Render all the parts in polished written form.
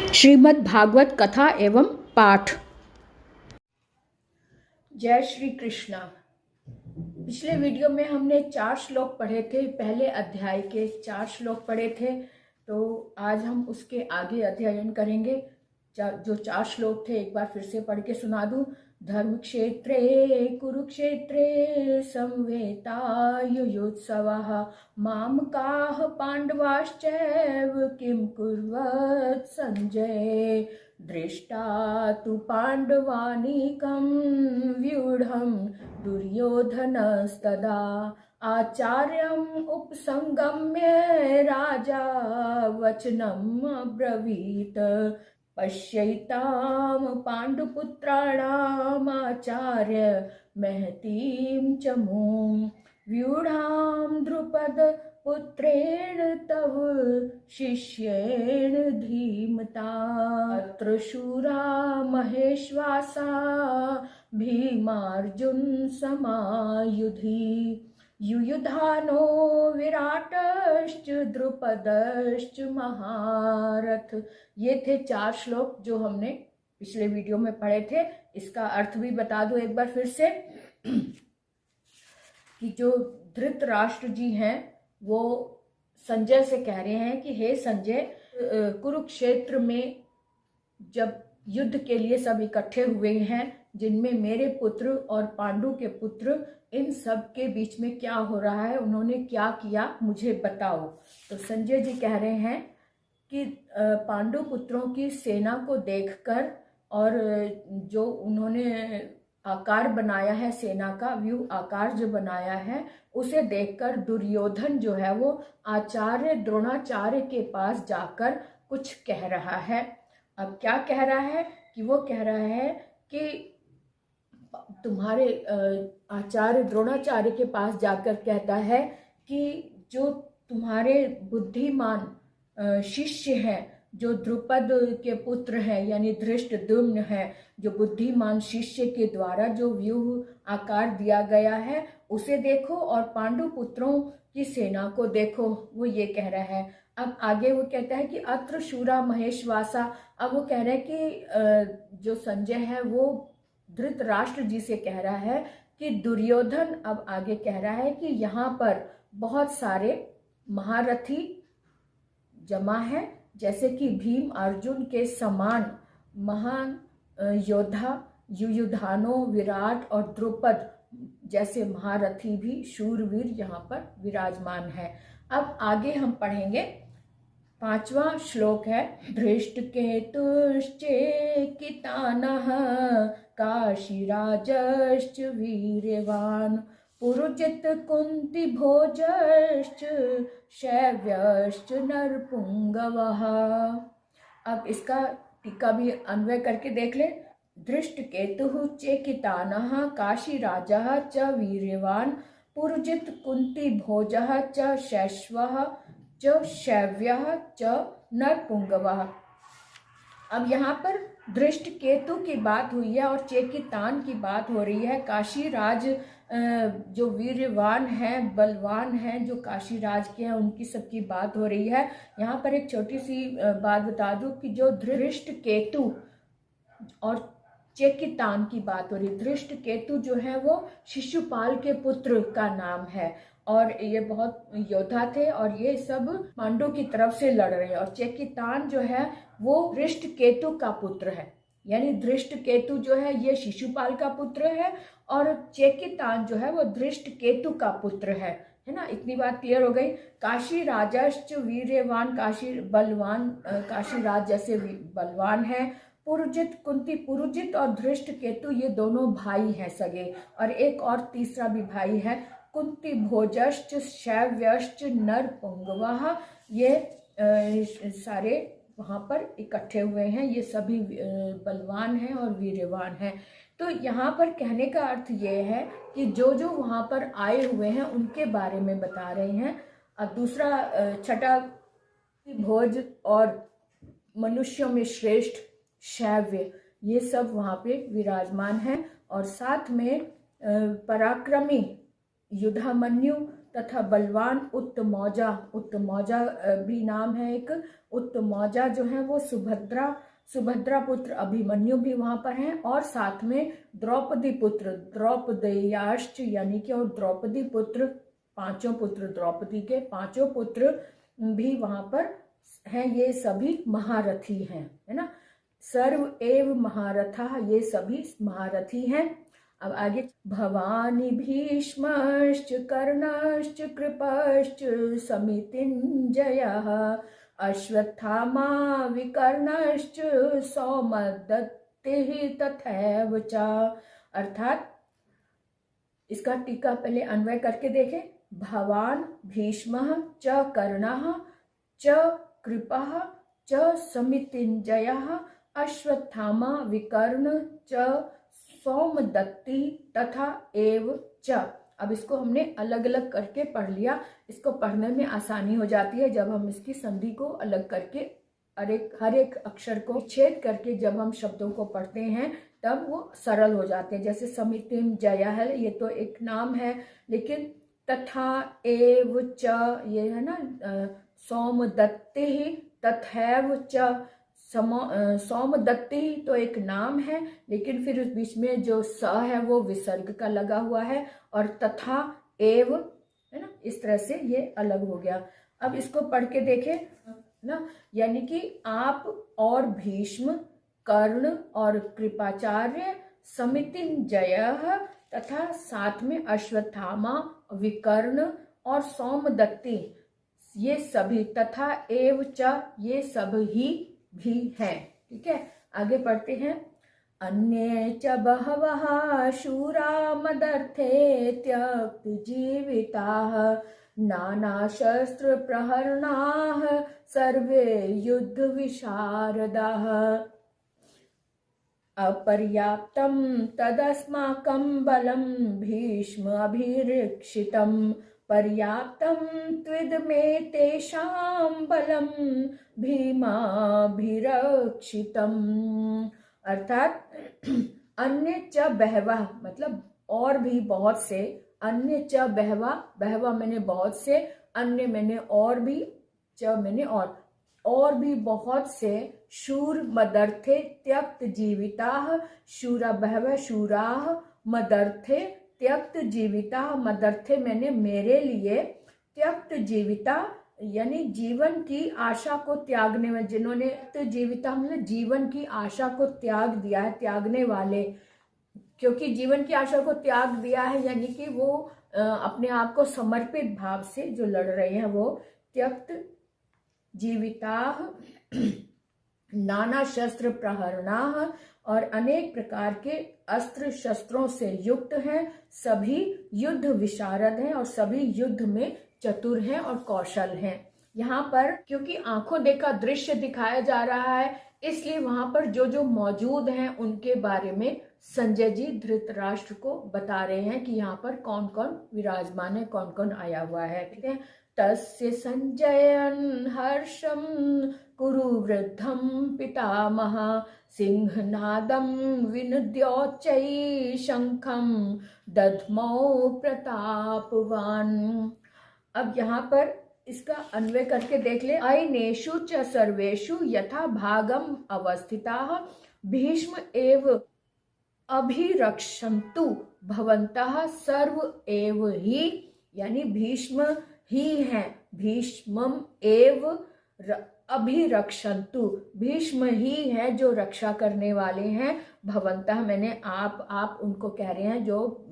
श्रीमद् भागवत कथा एवं पाठ। जय श्री कृष्णा। पिछले वीडियो में हमने 4 श्लोक पढ़े थे, पहले अध्याय के 4 श्लोक पढ़े थे। तो आज हम उसके आगे अध्ययन करेंगे। जो 4 श्लोक थे एक बार फिर से पढ़ के सुना दूं। धर्म क्षेत्रे कुरुक्षेत्रे संवेतायुयुत्सवः मामकाः पांडवाश्चैव किं कुर्वत् संजय दृष्टा तु पांडवानीकं व्यूढं दुर्योधनस्तदा आचार्यम् उपसंगम्य राजा वचनम् अब्रवीत् पश्यैतां पाण्डुपुत्राणामाचार्य महतीं च मूं व्यूढां द्रुपद पुत्रेण तव शिष्येण धीमता अत्र शूरा महेश्वासा भीमार्जुन समायुधि युयुधानो विराटश्च द्रुपदश्च महारथ। ये थे 4 श्लोक जो हमने पिछले वीडियो में पढ़े थे। इसका अर्थ भी बता दो एक बार फिर से कि जो धृतराष्ट्र जी हैं वो संजय से कह रहे हैं कि हे संजय, कुरुक्षेत्र में जब युद्ध के लिए सब इकट्ठे हुए हैं, जिनमें मेरे पुत्र और पांडु के पुत्र, इन सब के बीच में क्या हो रहा है, उन्होंने क्या किया, मुझे बताओ। तो संजय जी कह रहे हैं कि पांडु पुत्रों की सेना को देखकर और जो उन्होंने आकार बनाया है, सेना का व्यू आकार जो बनाया है, उसे देखकर दुर्योधन जो है वो आचार्य द्रोणाचार्य के पास जाकर कुछ कह रहा है। अब क्या कह रहा है कि वो कह रहा है कि तुम्हारे आचार्य द्रोणाचार्य के पास जाकर कहता है कि जो तुम्हारे बुद्धिमान शिष्य हैं, जो द्रुपद के पुत्र हैं यानी धृष्टद्युम्न है, जो बुद्धिमान शिष्य के द्वारा जो व्यूह आकार दिया गया है उसे देखो और पांडु पुत्रों की सेना को देखो। वो ये कह रहा है। अब आगे वो कहता है कि अत्र शूरा महेश्वासा। अब वो कह रहे हैं कि जो संजय है वो धृतराष्ट्र जी से कह रहा है कि दुर्योधन अब आगे कह रहा है कि यहाँ पर बहुत सारे महारथी जमा है, जैसे कि भीम अर्जुन के समान महान योद्धा युयुधानो, विराट और द्रुपद जैसे महारथी भी शूरवीर यहाँ पर विराजमान है। अब आगे हम पढ़ेंगे। 5वां श्लोक है। धृष्टकेतुश्चेकितानः काशीराजश्च वीर्यवान् पुरुजित कुंती भोजश्च शैव्यश्च नरपुंगवः। अब इसका टीका भी अन्वय करके देख ले। धृष्टकेतुः चेकितानः काशीराजः च वीर्यवान् पुरुजित कुंती भोजः च शैश्वः च शैव्यः च नरपुंगवः। अब यहाँ पर धृष्टकेतु की बात हुई है और चेकितान की बात हो रही है। काशीराज जो वीर्यवान हैं, बलवान हैं, जो काशीराज के हैं, उनकी सबकी बात हो रही है। यहाँ पर एक छोटी सी बात बता दूं कि जो धृष्टकेतु और चेकितान की बात हो रही है। धृष्टकेतु जो है वो शिशुपाल के पुत्र का नाम है और ये बहुत योद्धा थे और ये सब पांडु की तरफ से लड़ रहे हैं। और चेकितान जो है वो धृष्टकेतु का पुत्र है, यानी धृष्टकेतु जो है ये शिशुपाल का पुत्र है और चेकितान जो है वो धृष्टकेतु का पुत्र है ना। इतनी बात क्लियर हो गई। काशी राजश्च वीर्यवान, काशी बलवान, काशी राज जैसे बलवान है। पुरुजित, कुंती पुरुजित और धृष्टकेतु ये दोनों भाई हैं सगे, और एक और तीसरा भी भाई है कुंती भोजश्च शैव्यश्च नरपुंगवः। ये सारे वहाँ पर इकट्ठे हुए हैं, ये सभी बलवान हैं और वीर्यवान हैं। तो यहाँ पर कहने का अर्थ ये है कि जो जो वहाँ पर आए हुए हैं उनके बारे में बता रहे हैं। अब दूसरा छठा भोज और मनुष्यों में श्रेष्ठ शैव्य, ये सब वहाँ पे विराजमान हैं। और साथ में पराक्रमी युधामन्यु तथा बलवान उत्तमौजा, उत्तमौजा भी नाम है एक, उत्तमौजा जो है वो सुभद्रा पुत्र अभिमन्यु भी वहां पर हैं, और साथ में द्रौपदी पुत्र द्रौपदयाश्च यानी कि, और द्रौपदी पुत्र, पांचों पुत्र द्रौपदी के पांचों पुत्र भी वहां पर हैं। ये सभी महारथी हैं, है ना। सर्व एव महारथा, ये सभी महारथी हैं। अब आगे, भवानी भीष्मश्च कर्णश्च कृपश्च समितिञ्जयः अश्वत्थामा विकर्णश्च सौमदत्तिः तथैव च। अर्थात इसका टीका पहले अन्वय करके देखें। भवान भीष्मः च कर्णः च कृपः च समितिञ्जयः अश्वत्थामा विकर्ण च सौमदत्ति तथा एव च। अब इसको हमने अलग अलग करके पढ़ लिया। इसको पढ़ने में आसानी हो जाती है जब हम इसकी संधि को अलग करके हर एक अक्षर को छेद करके जब हम शब्दों को पढ़ते हैं तब वो सरल हो जाते हैं। जैसे समितिम जया है, ये तो एक नाम है, लेकिन तथा एव च ये है ना, सौमदत्ति तथैव च, सौमदत्ति तो एक नाम है, लेकिन फिर उस बीच में जो स है वो विसर्ग का लगा हुआ है, और तथा एव, है ना, इस तरह से ये अलग हो गया। अब इसको पढ़ के देखें ना, यानी कि आप और भीष्म, कर्ण और कृपाचार्य, समितिञ्जयः तथा साथ में अश्वत्थामा, विकर्ण और सौमदत्ति, ये सभी, तथा एव च ये सब ही भी हैं। ठीक है, आगे पढ़ते हैं। अन्ये च बहवः शूरा मदर्थे त्यक्तजीविताः नानाशस्त्र प्रहरणाः सर्वे युद्ध विशारदाः अपर्याप्तं तदस्माकं बलं भीष्म अभिरक्षितं पर्याप्तं त्विदमे तेषां बलं भीमाभिरक्षितम्। अर्थात अन्य च बहवः मतलब और भी बहुत से, अन्य च बहवा, बहवा मैंने बहुत से, अन्य मैंने और भी, च मैंने और भी बहुत से, शूर मदर्थे त्यक्त जीविताः, शूरा बहव शूराः, मदर्थे त्यक्त जीविता, मदर्थे मैंने मेरे लिए, त्यक्त जीविता यानी जीवन की आशा को त्यागने में, जिन्होंने जीविता मतलब जीवन की आशा को त्याग दिया है, त्यागने वाले, क्योंकि जीवन की आशा को त्याग दिया है यानी कि वो अपने आप को समर्पित भाव से जो लड़ रहे हैं, वो त्यक्त जीविता, नाना शस्त्र प्रहरणाः और अनेक प्रकार के अस्त्र शस्त्रों से युक्त हैं, सभी युद्ध विशारद हैं और सभी युद्ध में चतुर हैं और कौशल हैं। यहाँ पर क्योंकि आंखों देखा दृश्य दिखाया जा रहा है, इसलिए वहां पर जो जो मौजूद हैं उनके बारे में संजय जी धृतराष्ट्र को बता रहे हैं कि यहाँ पर कौन कौन विराजमान है, कौन कौन आया हुआ है। ठीक है, तस्य संजयन् हर्षं कुरु वृद्धं पितामह सिंहनादं विनुद्योच्चैः शंखं दध्मौ प्रतापवान। अब यहाँ पर इसका अन्वय करके देख ले। अयनेषु च सर्वेषु यथा भागम अवस्थिताः भीष्म एव अभिरक्षन्तु भवन्तः सर्व एव ही, यानी भीष्म ही हैं, भीष्मम एव अभिरक्षन्तु, भीष्म ही है जो रक्षा करने वाले हैं, भवन्तः मैंने आप उनको कह रहे हैं, जो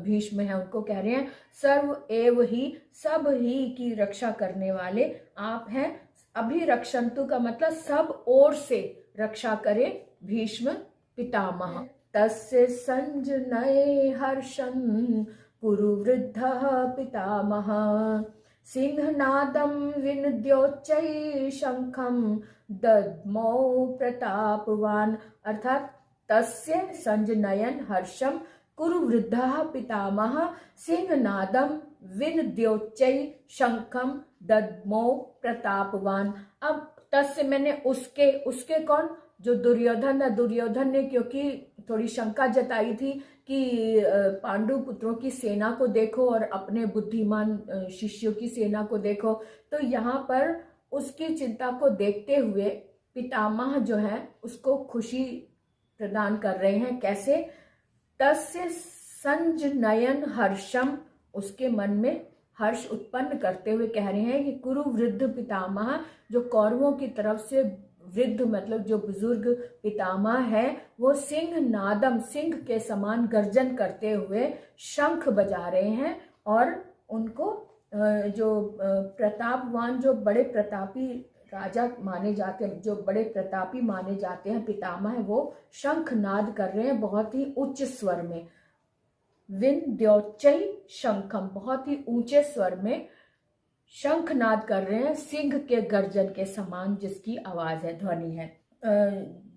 भीष्म है उनको कह रहे हैं, सर्व एव ही सब ही की रक्षा करने वाले आप हैं। अभिरक्षन्तु का मतलब सब ओर से रक्षा करे भीष्म पितामह। तस्य संजनये हर्षं कुरु वृद्धः पितामह सिंहनादं विनुद्योच्चैः शंखं दद्मौ प्रतापवान। अर्थात तस्य संजनयन हर्षम कुरु वृद्धः पितामह सिंहनादं विनुद्योच्चैः शंखं दद्मौ प्रतापवान। अब तस्य मैंने उसके, उसके कौन, जो दुर्योधन है, दुर्योधन ने क्योंकि थोड़ी शंका जताई थी कि पांडु पुत्रों की सेना को देखो और अपने बुद्धिमान शिष्यों की सेना को देखो, तो यहाँ पर उसकी चिंता को देखते हुए पितामह जो है उसको खुशी प्रदान कर रहे हैं। कैसे? तस्य संजनयन हर्षम, उसके मन में हर्ष उत्पन्न करते हुए कह रहे हैं कि कुरु वृद्ध पितामह, जो कौरवों की तरफ से वृद्ध मतलब जो बुजुर्ग पितामह है, वो सिंह नादम, सिंह के समान गर्जन करते हुए शंख बजा रहे हैं और उनको जो प्रतापवान, जो बड़े प्रतापी राजा माने जाते हैं, जो बड़े प्रतापी माने जाते हैं पितामह है, वो शंख नाद कर रहे हैं बहुत ही उच्च स्वर में। विंध्योच्चै शंखम, बहुत ही ऊंचे स्वर में शंखनाद कर रहे हैं, सिंह के गर्जन के समान जिसकी आवाज है, ध्वनि है।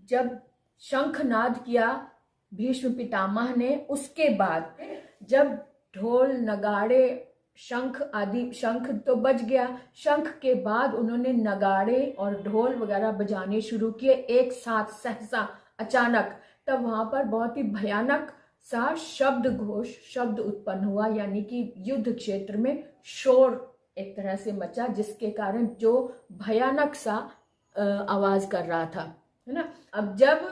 जब शंखनाद किया भीष्म पितामह ने, उसके बाद जब ढोल नगाड़े शंख आदि, शंख तो बज गया, शंख के बाद उन्होंने नगाड़े और ढोल वगैरह बजाने शुरू किए एक साथ सहसा अचानक, तब वहां पर बहुत ही भयानक सा शब्द घोष, शब्द उत्पन्न हुआ, यानी कि युद्ध क्षेत्र में शोर एक तरह से मचा, जिसके कारण जो भयानक सा आवाज कर रहा था, है ना। अब जब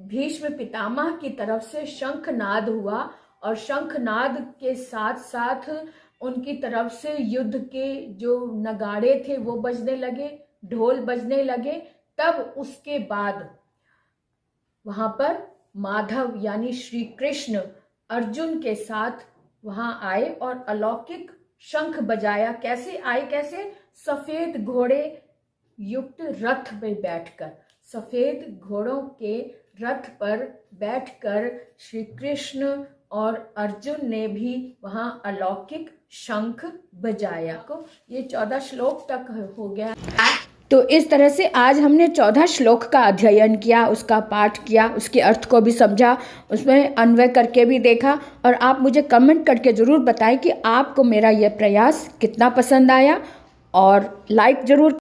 भीष्म पितामह की तरफ से शंखनाद हुआ और शंखनाद के साथ साथ उनकी तरफ से युद्ध के जो नगाड़े थे वो बजने लगे, ढोल बजने लगे, तब उसके बाद वहां पर माधव यानी श्री कृष्ण अर्जुन के साथ वहां आए और अलौकिक शंख बजाया। कैसे आए? कैसे? सफेद घोड़े युक्त रथ में बैठकर, सफेद घोड़ों के रथ पर बैठकर श्री कृष्ण और अर्जुन ने भी वहां अलौकिक शंख बजाया। को ये 14 श्लोक तक हो गया। तो इस तरह से आज हमने 14 श्लोक का अध्ययन किया, उसका पाठ किया, उसके अर्थ को भी समझा, उसमें अन्वय करके भी देखा। और आप मुझे कमेंट करके ज़रूर बताएं कि आपको मेरा यह प्रयास कितना पसंद आया, और लाइक ज़रूर